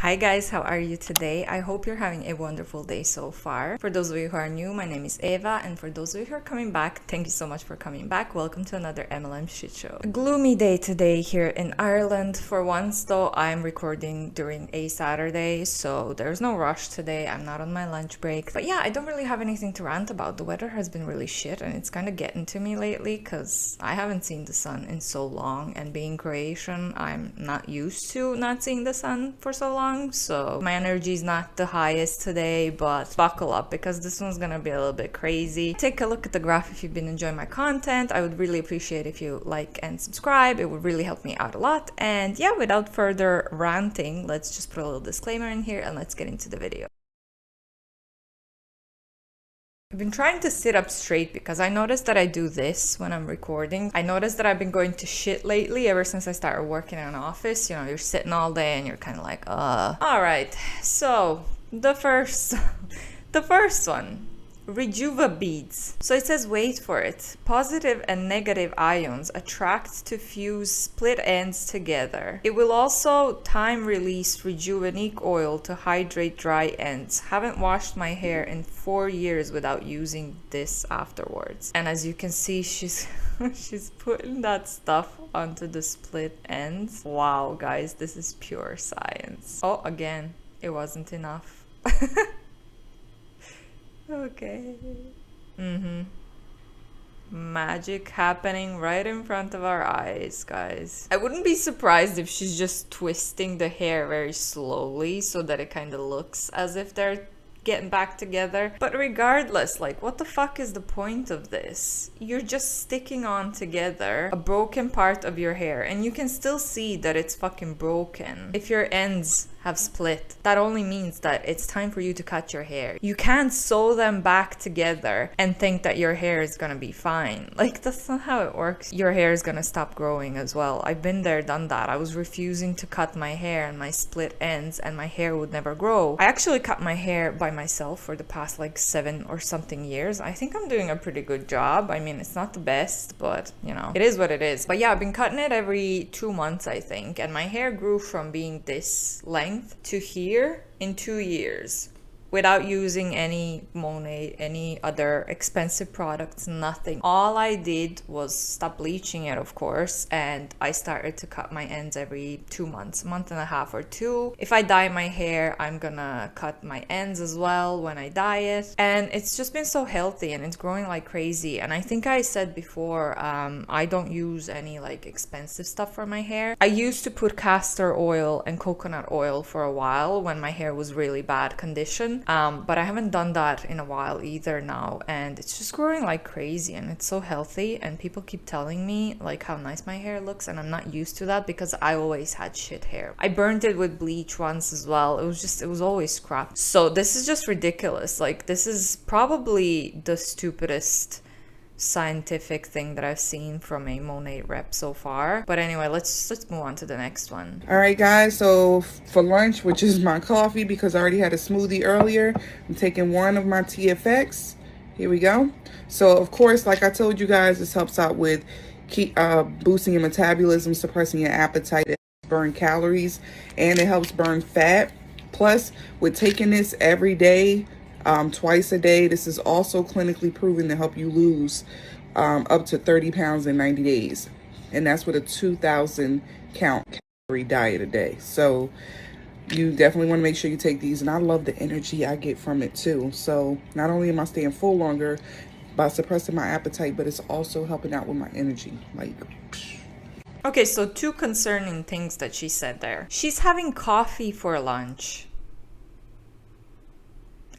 Hi guys, how are you today? I hope you're having a wonderful day so far. For those of you who are new, my name is Eva, and for those of you who are coming back, thank you so much for coming back. Welcome to another MLM shit show. A gloomy day today here in Ireland. For once though, I'm recording during a Saturday, so there's no rush today. I'm not on my lunch break. But yeah, I don't really have anything to rant about. The weather has been really shit and it's kind of getting to me lately because I haven't seen the sun in so long, and being Croatian, I'm not used to not seeing the sun for so long. So my energy is not the highest today, but buckle up because this one's gonna be a little bit crazy. Take a look at the graph if you've been enjoying my content. I would really appreciate if you like and subscribe. It would really help me out a lot. And yeah, without further ranting, let's just put a little disclaimer in here and let's get into the video. I've been trying to sit up straight because I noticed that I do this when I'm recording. I noticed that I've been going to shit lately ever since I started working in an office. You know, you're sitting all day and you're kind of like, All right, so the first one. Rejuva beads. So it says, wait for it. Positive and negative ions attract to fuse split ends together. It will also time release Rejuvenique oil to hydrate dry ends. Haven't washed my hair in 4 years without using this afterwards. And as you can see, she's putting that stuff onto the split ends. Wow, guys, this is pure science. Oh, again, it wasn't enough. Okay. Magic happening right in front of our eyes, guys. I wouldn't be surprised if she's just twisting the hair very slowly so that it kind of looks as if they're getting back together. But regardless, like, what the fuck is the point of this? You're just sticking on together a broken part of your hair, and you can still see that it's fucking broken. If your ends have split, that only means that it's time for you to cut your hair. You can't sew them back together and think that your hair is gonna be fine. Like, that's not how it works. Your hair is gonna stop growing as well. I've been there, done that. I was refusing to cut my hair and my split ends, and my hair would never grow. I actually cut my hair by myself for the past like 7 or something years. I think I'm doing a pretty good job. I mean, it's not the best, but you know, it is what it is. But yeah, I've been cutting it every 2 months, I think, and my hair grew from being this length to here in 2 years without using any Monat, any other expensive products, nothing. All I did was stop bleaching it, of course, and I started to cut my ends every 2 months, a month and a half or 2. If I dye my hair, I'm gonna cut my ends as well when I dye it. And it's just been so healthy and it's growing like crazy. And I think I said before, I don't use any like expensive stuff for my hair. I used to put castor oil and coconut oil for a while when my hair was really bad condition. But I haven't done that in a while either now, and it's just growing like crazy and it's so healthy, and people keep telling me like how nice my hair looks, and I'm not used to that because I always had shit hair. I burned it with bleach once as well. It was always crap. So this is just ridiculous. Like, this is probably the stupidest scientific thing that I've seen from a Monat rep so far. But anyway, let's move on to the next one. All right, guys, so for lunch, which is my coffee because I already had a smoothie earlier, I'm taking one of my TFX. Here we go. So of course, like I told you guys, this helps out with boosting your metabolism, suppressing your appetite, it burn calories, and it helps burn fat. Plus, with taking this every day, twice a day, this is also clinically proven to help you lose up to 30 pounds in 90 days. And that's with a 2,000 calorie diet a day. So you definitely want to make sure you take these. And I love the energy I get from it too. So not only am I staying full longer by suppressing my appetite, but it's also helping out with my energy. Like, okay, so 2 concerning things that she said there. She's having coffee for lunch,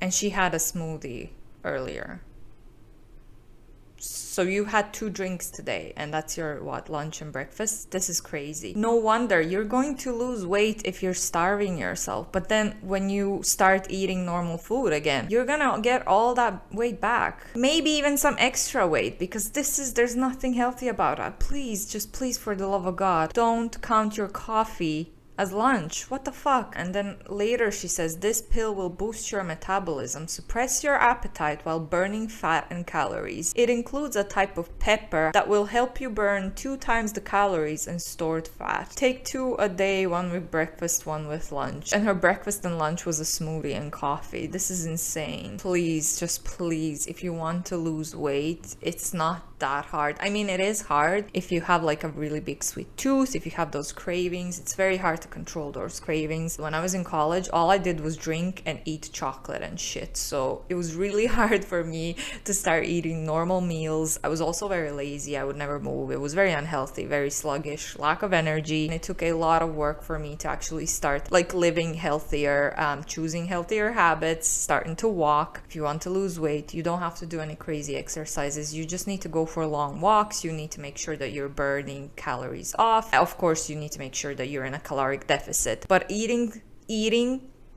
and she had a smoothie earlier. So you had 2 drinks today, and that's your lunch and breakfast? This is crazy. No wonder you're going to lose weight if you're starving yourself. But then when you start eating normal food again, you're gonna get all that weight back. Maybe even some extra weight, because there's nothing healthy about it. Please, just please, for the love of God, don't count your coffee as lunch. What the fuck? And then later she says, this pill will boost your metabolism, suppress your appetite while burning fat and calories. It includes a type of pepper that will help you burn 2 times the calories and stored fat. Take 2 a day, 1 with breakfast, 1 with lunch. And her breakfast and lunch was a smoothie and coffee. This is insane. Please, just please, if you want to lose weight, it's not that hard. I mean, it is hard if you have like a really big sweet tooth, if you have those cravings. It's very hard to control those cravings. When I was in college, all I did was drink and eat chocolate and shit, so it was really hard for me to start eating normal meals. I was also very lazy. I would never move. It was very unhealthy, very sluggish, lack of energy, and it took a lot of work for me to actually start like living healthier, choosing healthier habits, starting to walk. If you want to lose weight, you don't have to do any crazy exercises. You just need to go for long walks. You need to make sure that you're burning calories off. Of course, you need to make sure that you're in a caloric deficit. But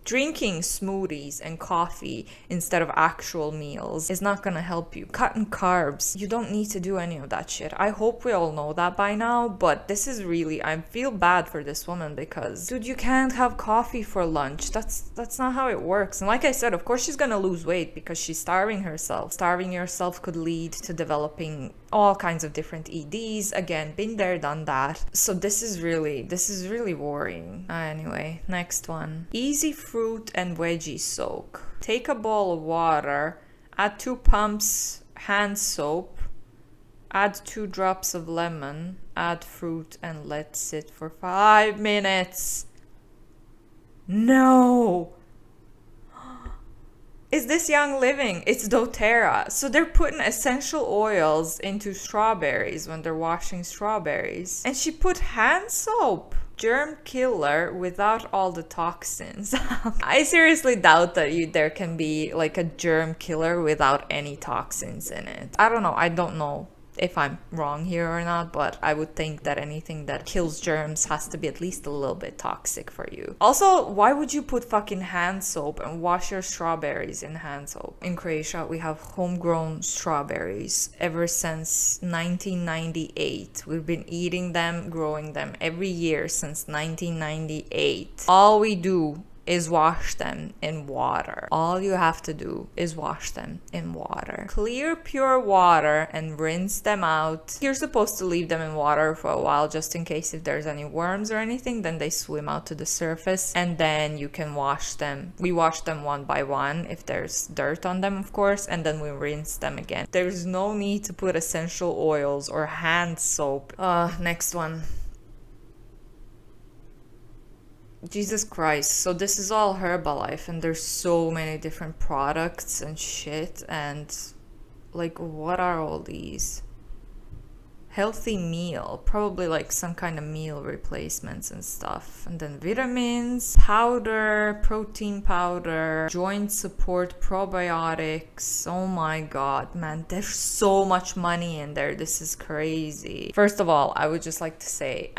drinking smoothies and coffee instead of actual meals is not gonna help you. Cutting carbs, you don't need to do any of that shit. I hope we all know that by now, but this is really, I feel bad for this woman because, dude, you can't have coffee for lunch. That's not how it works. And like I said, of course she's gonna lose weight because she's starving herself. Starving yourself could lead to developing all kinds of different EDs. Again, been there, done that. So this is really worrying. Anyway, next one. Easy fruit and veggie soak. Take a bowl of water, add 2 pumps hand soap, add 2 drops of lemon, add fruit and let sit for 5 minutes. No! Is this Young Living? It's doTERRA. So they're putting essential oils into strawberries when they're washing strawberries. And she put hand soap. Germ killer without all the toxins. I seriously doubt that there can be like a germ killer without any toxins in it. I don't know. I don't know if I'm wrong here or not, but I would think that anything that kills germs has to be at least a little bit toxic for you. Also, why would you put fucking hand soap and wash your strawberries in hand soap? In Croatia, we have homegrown strawberries ever since 1998. We've been eating them, growing them every year since 1998. All we do is wash them in water. All you have to do is wash them in water. Clear, pure water and rinse them out. You're supposed to leave them in water for a while just in case if there's any worms or anything, then they swim out to the surface and then you can wash them. We wash them one by one if there's dirt on them, of course, and then we rinse them again. There's no need to put essential oils or hand soap. Next one. Jesus Christ. So this is all Herbalife and there's so many different products and shit, and like, what are all these? Healthy meal, probably like some kind of meal replacements and stuff. And then vitamins, powder, protein powder, joint support, probiotics. Oh my god, man, there's so much money in there. This is crazy. First of all, I would just like to say,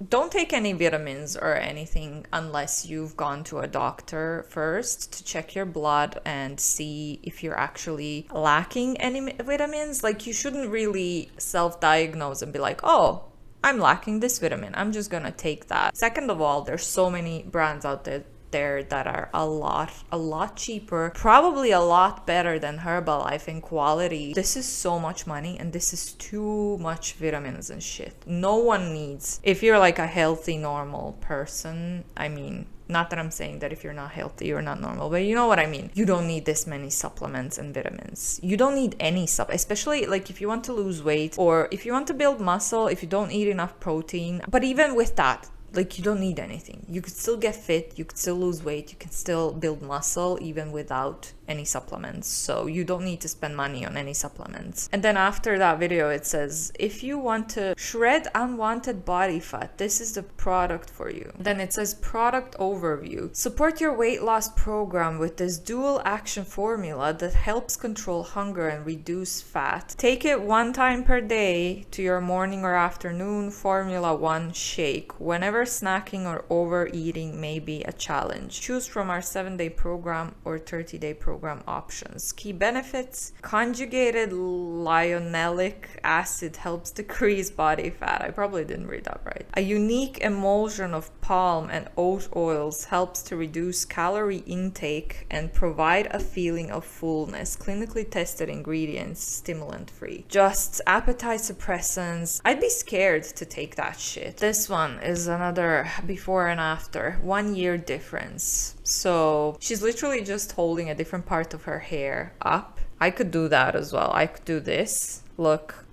don't take any vitamins or anything unless you've gone to a doctor first to check your blood and see if you're actually lacking any vitamins. Like, you shouldn't really self-diagnose and be like, oh, I'm lacking this vitamin, I'm just gonna take that. Second of all, there's so many brands out there that are a lot cheaper, probably a lot better than Herbalife in quality. This is so much money and this is too much vitamins and shit. No one needs, if you're like a healthy normal person, I mean, not that I'm saying that if you're not healthy, you're not normal, but you know what I mean. You don't need this many supplements and vitamins. You don't need any especially like if you want to lose weight or if you want to build muscle, if you don't eat enough protein. But even with that, like, you don't need anything. You could still get fit, you could still lose weight, you can still build muscle even without any supplements. So you don't need to spend money on any supplements. And then after that video, it says, if you want to shred unwanted body fat, this is the product for you. Then it says product overview. Support your weight loss program with this dual action formula that helps control hunger and reduce fat. Take it 1 time per day to your morning or afternoon Formula 1 shake. Whenever over snacking or overeating may be a challenge. Choose from our 7-day program or 30-day program options. Key benefits: conjugated linoleic acid helps decrease body fat. I probably didn't read that right. A unique emulsion of palm and oat oils helps to reduce calorie intake and provide a feeling of fullness. Clinically tested ingredients, stimulant free. Just appetite suppressants. I'd be scared to take that shit. This one is another before and after. 1 year difference. So she's literally just holding a different part of her hair up. I could do that as well. I could do this. Look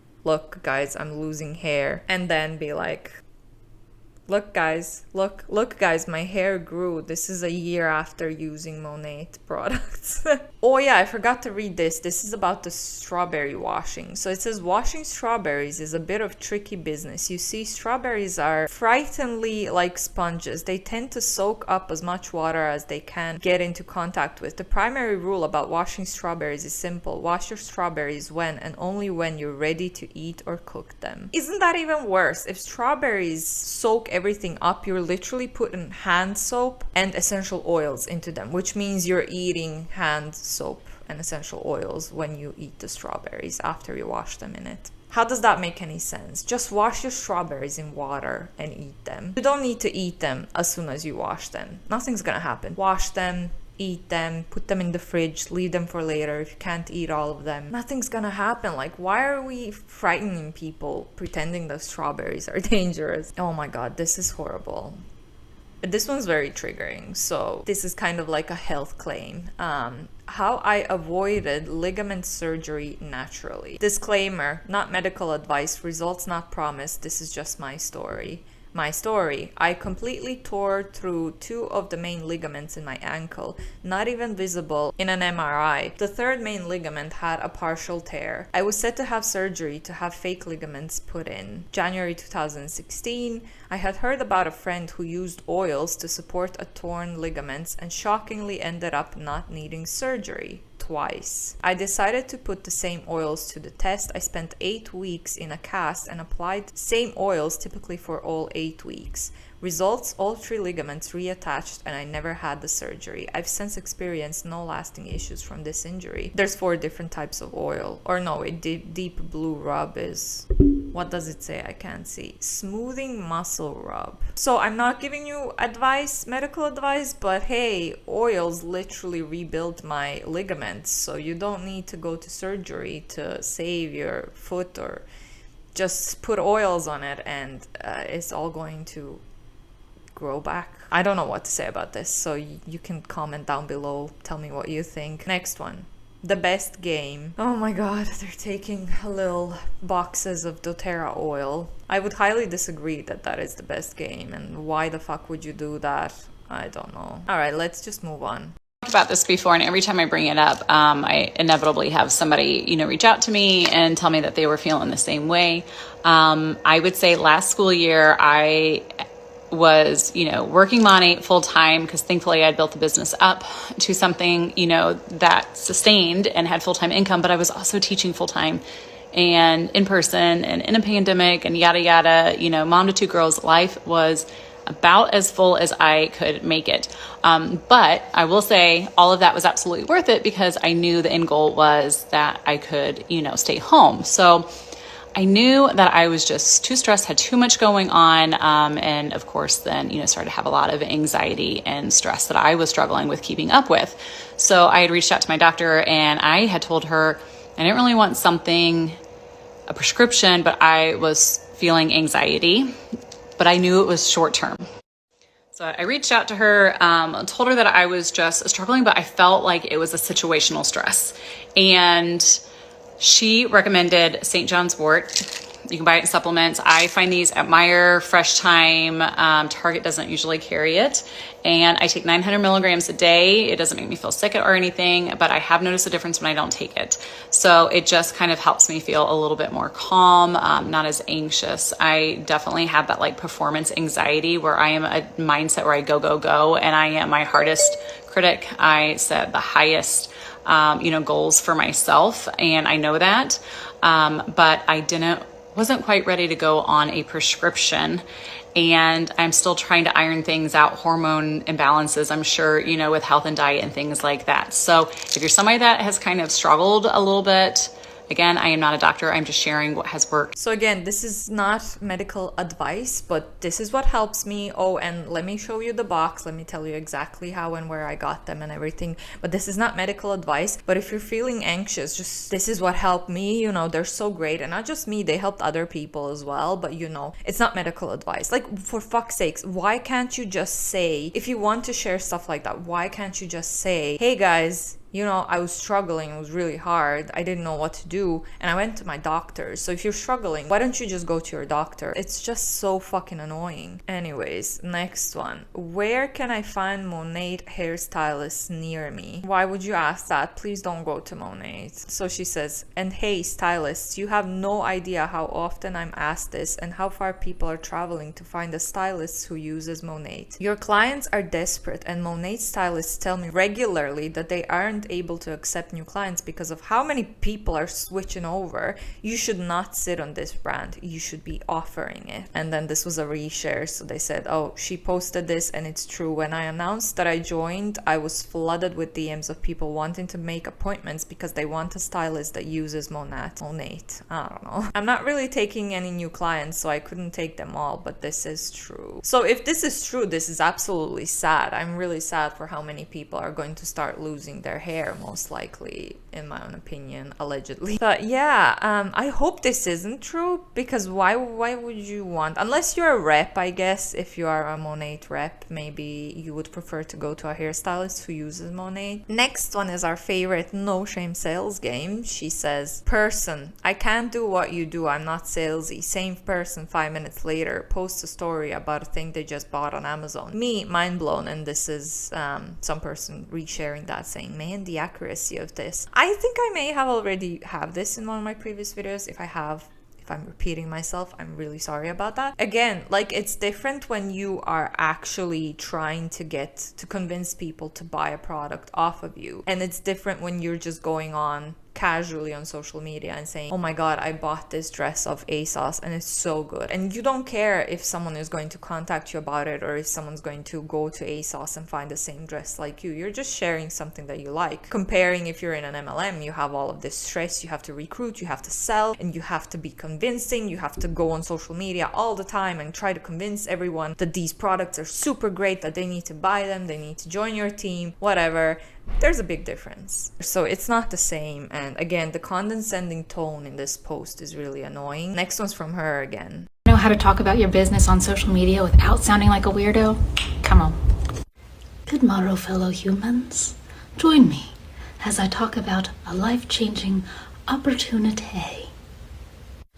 guys, I'm losing hair. And then be like, look guys, look guys, my hair grew. This is a year after using Monat products. Oh yeah, I forgot to read this. This is about the strawberry washing. So it says washing strawberries is a bit of tricky business. You see, strawberries are frighteningly like sponges. They tend to soak up as much water as they can get into contact with. The primary rule about washing strawberries is simple. Wash your strawberries when and only when you're ready to eat or cook them. Isn't that even worse? If strawberries soak everything up, you're literally putting hand soap and essential oils into them, which means you're eating hand soap and essential oils when you eat the strawberries after you wash them in it. How does that make any sense? Just wash your strawberries in water and eat them. You don't need to eat them as soon as you wash them. Nothing's gonna happen. Wash them, eat them, put them in the fridge, leave them for later if you can't eat all of them. Nothing's gonna happen. Like, why are we frightening people pretending that strawberries are dangerous? Oh my god, this is horrible. This one's very triggering. So this is kind of like a health claim. How I avoided ligament surgery naturally. Disclaimer, not medical advice, results not promised. This is just my story. I completely tore through 2 of the main ligaments in my ankle, not even visible in an MRI. The 3rd main ligament had a partial tear. I was set to have surgery to have fake ligaments put in. January 2016, I had heard about a friend who used oils to support a torn ligaments and shockingly ended up not needing surgery. Twice. I decided to put the same oils to the test. I spent 8 weeks in a cast and applied same oils typically for all 8 weeks. Results, all 3 ligaments reattached and I never had the surgery. I've since experienced no lasting issues from this injury. There's 4 different types of oil. Or no, a deep blue rub is... What does it say? I can't see. Smoothing muscle rub. So I'm not giving you advice, medical advice, but hey, oils literally rebuild my ligaments. So you don't need to go to surgery to save your foot, or just put oils on it and it's all going to grow back. I don't know what to say about this. So you can comment down below. Tell me what you think. Next one. The best game. Oh my god, they're taking little boxes of doTERRA oil. I would highly disagree that that is the best game, and why the fuck would you do that? I don't know. Alright, let's just move on. Talked about this before, and every time I bring it up, I inevitably have somebody, reach out to me and tell me that they were feeling the same way. I would say last school year, I was, working Monat full time, because thankfully I'd built the business up to something, that sustained and had full-time income, but I was also teaching full time and in person and in a pandemic and yada, yada, mom to 2 girls. Life was about as full as I could make it. But I will say all of that was absolutely worth it, because I knew the end goal was that I could, stay home. So I knew that I was just too stressed, had too much going on. And of course, then, started to have a lot of anxiety and stress that I was struggling with keeping up with. So I had reached out to my doctor and I had told her I didn't really want a prescription, but I was feeling anxiety, but I knew it was short term. So I reached out to her, told her that I was just struggling, but I felt like it was a situational stress. And she recommended St. John's wort. You can buy it in supplements. I find these at Meijer, Fresh Time. Target doesn't usually carry it. And I take 900 milligrams a day. It doesn't make me feel sick or anything, but I have noticed a difference when I don't take it. So it just kind of helps me feel a little bit more calm, not as anxious. I definitely have that like performance anxiety where I am a mindset where I go, go, go. And I am my hardest critic. I set the highest goals for myself, and I know that, but I didn't wasn't quite ready to go on a prescription, and I'm still trying to iron things out, hormone imbalances, I'm sure, you know, with health and diet and things like that. So if you're somebody that has kind of struggled a little bit, again, I am not a doctor. I'm just sharing what has worked. So again, this is not medical advice, but this is what helps me. Oh, and let me show you the box. Let me tell you exactly how and where I got them and everything. But this is not medical advice. But if you're feeling anxious, just this is what helped me. You know, they're so great. And not just me, they helped other people as well. But you know, it's not medical advice. Like, for fuck's sakes, why can't you just say, if you want to share stuff like that, why can't you just say, hey guys, you know, I was struggling, it was really hard, I didn't know what to do, and I went to my doctor. So if you're struggling, why don't you just go to your doctor? It's just so fucking annoying. Anyways, next one. Where can I find Monat hairstylists near me? Why would you ask that? Please don't go to Monat. So she says, and hey stylists, you have no idea how often I'm asked this and how far people are traveling to find a stylist who uses Monat. Your clients are desperate, and Monat stylists tell me regularly that they aren't able to accept new clients because of how many people are switching over. You should not sit on this brand, you should be offering it. And then this was a reshare, so they said, oh, she posted this and it's true. When I announced that I joined, I was flooded with DMs of people wanting to make appointments because they want a stylist that uses Monat. I don't know. I'm not really taking any new clients, so I couldn't take them all, but this is true. So if this is true, this is absolutely sad. I'm really sad for how many people are going to start losing their hair, most likely, in my own opinion, allegedly. But yeah, I hope this isn't true, because why would you want, unless you're a rep, I guess, if you are a Monat rep, maybe you would prefer to go to a hairstylist who uses Monat. Next one is our favorite no shame sales game. She says, person, I can't do what you do, I'm not salesy. Same person 5 minutes later posts a story about a thing they just bought on Amazon. Me, mind blown. And this is some person resharing that, saying, man, the accuracy of this. I think I may have already have this in one of my previous videos. If I have, if I'm repeating myself, I'm really sorry about that. Again, like, it's different when you are actually trying to convince people to buy a product off of you, and it's different when you're just going on casually on social media and saying, oh my god, I bought this dress of ASOS and it's so good, and you don't care if someone is going to contact you about it or if someone's going to go to ASOS and find the same dress like you. You're just sharing something that you like. Comparing, if you're in an MLM, you have all of this stress, you have to recruit, you have to sell, and you have to be convincing, you have to go on social media all the time and try to convince everyone that these products are super great, that they need to buy them, they need to join your team, whatever. There's a big difference. So it's not the same. And again, the condescending tone in this post is really annoying. Next one's from her again. Know how to talk about your business on social media without sounding like a weirdo? Come on. Good morrow, fellow humans. Join me as I talk about a life-changing opportunity.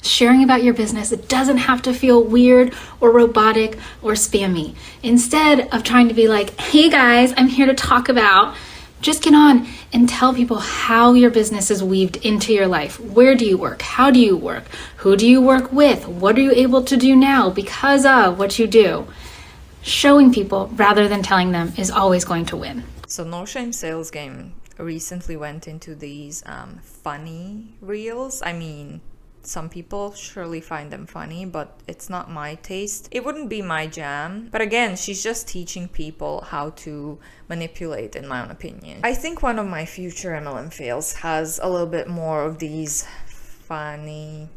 Sharing about your business, it doesn't have to feel weird or robotic or spammy. Instead of trying to be like, hey guys, I'm here to talk about, just get on and tell people how your business is weaved into your life. Where do you work? How do you work? Who do you work with? What are you able to do now because of what you do? Showing people rather than telling them is always going to win. So No Shame Sales Game recently went into these funny reels. I mean, some people surely find them funny, but it's not my taste. It wouldn't be my jam. But again, she's just teaching people how to manipulate, in my own opinion. I think one of my future MLM fails has a little bit more of these funny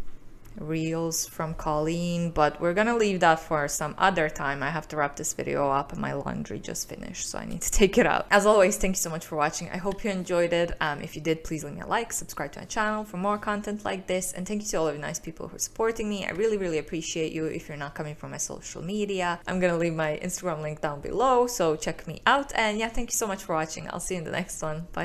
reels from Colleen, but we're gonna leave that for some other time. I have to wrap this video up and my laundry just finished, so I need to take it out. As always, thank you so much for watching. I hope you enjoyed it. If you did, please leave me a like, subscribe to my channel for more content like this, and thank you to all of you nice people who are supporting me. I really appreciate you. If you're not coming from my social media, I'm gonna leave my Instagram link down below, so check me out. And yeah, thank you so much for watching. I'll see you in the next one. Bye.